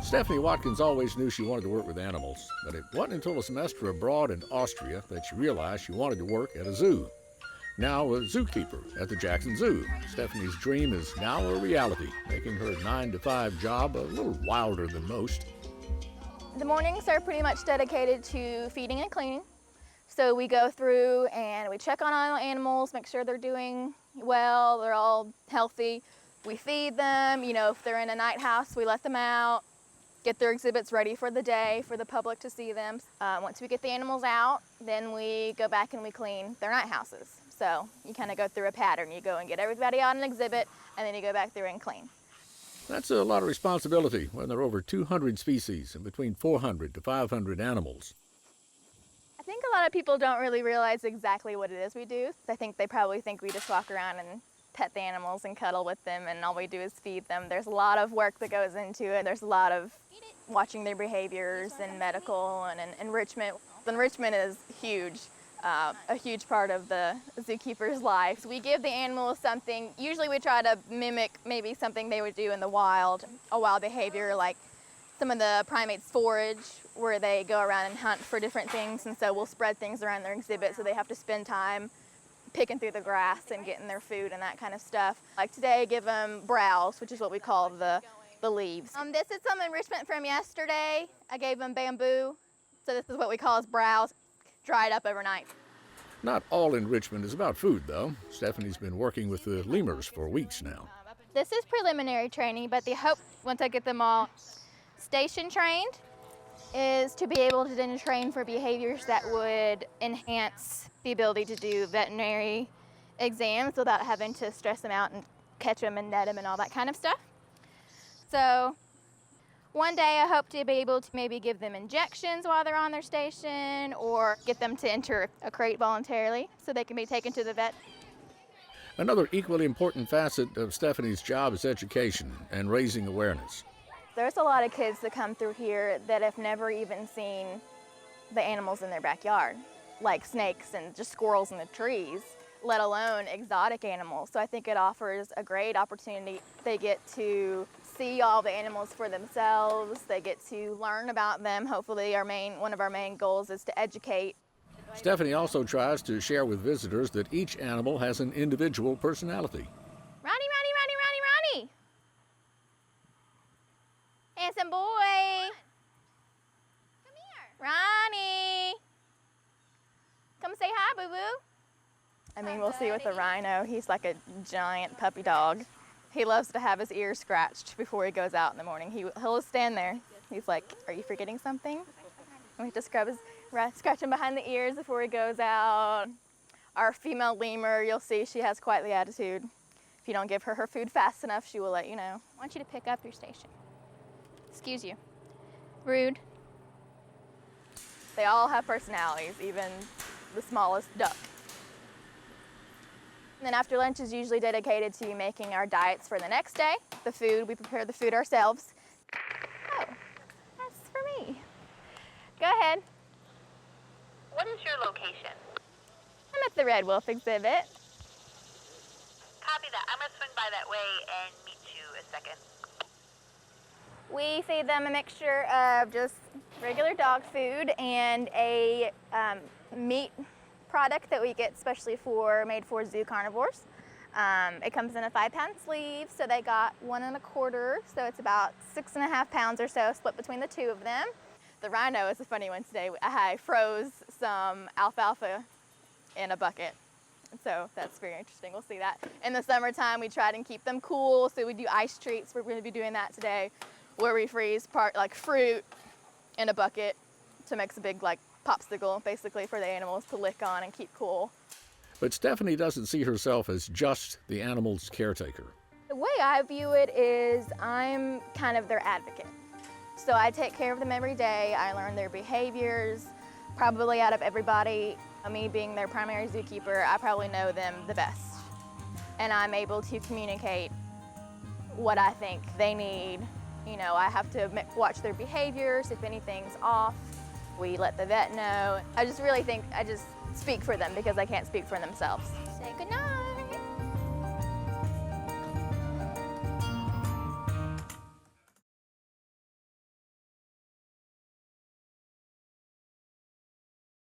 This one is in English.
Stephanie Watkins always knew she wanted to work with animals, but it wasn't until a semester abroad in Austria that she realized she wanted to work at a zoo. Now a zookeeper at the Jackson Zoo, Stephanie's dream is now a reality, making her 9-to-5 job a little wilder than most. The mornings are pretty much dedicated to feeding and cleaning. So we go through and we check on all animals, make sure they're doing well, they're all healthy. We feed them, if they're in a night house, we let them out, get their exhibits ready for the day for the public to see them. Once we get the animals out, then we go back and we clean their night houses. So you kind of go through a pattern. You go and get everybody on an exhibit, and then you go back through and clean. That's a lot of responsibility when there are over 200 species and between 400 to 500 animals. I think a lot of people don't really realize exactly what it is we do. I think they probably think we just walk around and pet the animals and cuddle with them, and all we do is feed them. There's a lot of work that goes into it. There's a lot of watching their behaviors and medical and enrichment. Enrichment is huge, a huge part of the zookeeper's life. We give the animals something. Usually we try to mimic maybe something they would do in the wild, a wild behavior, like some of the primates forage, where they go around and hunt for different things, and so we'll spread things around their exhibit so they have to spend time picking through the grass and getting their food and that kind of stuff. Like today, I give them browse, which is what we call the leaves. This is some enrichment from yesterday. I gave them bamboo, so this is what we call as browse, dried up overnight. Not all enrichment is about food, though. Stephanie's been working with the lemurs for weeks now. This is preliminary training, but the hope, once I get them all station trained, is to be able to then train for behaviors that would enhance the ability to do veterinary exams without having to stress them out and catch them and net them and all that kind of stuff. So one day I hope to be able to maybe give them injections while they're on their station, or get them to enter a crate voluntarily so they can be taken to the vet. Another equally important facet of Stephanie's job is education and raising awareness. There's a lot of kids that come through here that have never even seen the animals in their backyard, like snakes and just squirrels in the trees, let alone exotic animals. So I think it offers a great opportunity. They get to see all the animals for themselves. They get to learn about them. Hopefully one of our main goals is to educate. Stephanie also tries to share with visitors that each animal has an individual personality. Ronnie! Handsome boy! Come here! Ronnie! Come say hi, boo-boo. I mean, we'll see with the rhino. He's like a giant puppy dog. He loves to have his ears scratched before he goes out in the morning. He'll just stand there. He's like, are you forgetting something? And we have to scratch him behind the ears before he goes out. Our female lemur, you'll see she has quite the attitude. If you don't give her her food fast enough, she will let you know. I want you to pick up your station. Excuse you. Rude. They all have personalities, even the smallest duck. And then after lunch is usually dedicated to making our diets for the next day. The food, we prepare the food ourselves. Oh, that's for me. Go ahead. What is your location? I'm at the Red Wolf exhibit. Copy that. I'm going to swing by that way and meet you a second. We feed them a mixture of just regular dog food and a meat product that we get especially made for zoo carnivores. It comes in a 5-pound sleeve, so they got 1 1/4, so it's about 6.5 pounds or so split between the two of them. The rhino is a funny one today. I froze some alfalfa in a bucket, so that's very interesting. We'll see that. In the summertime, we try and keep them cool, so we do ice treats. We're going to be doing that today, where we freeze fruit in a bucket to make a big popsicle, basically, for the animals to lick on and keep cool. But Stephanie doesn't see herself as just the animal's caretaker. The way I view it is I'm kind of their advocate. So I take care of them every day. I learn their behaviors. Probably out of everybody, me being their primary zookeeper, I probably know them the best. And I'm able to communicate what I think they need. I have to watch their behaviors. If anything's off, we let the vet know. I just really think I just speak for them because I can't speak for themselves. Say good night.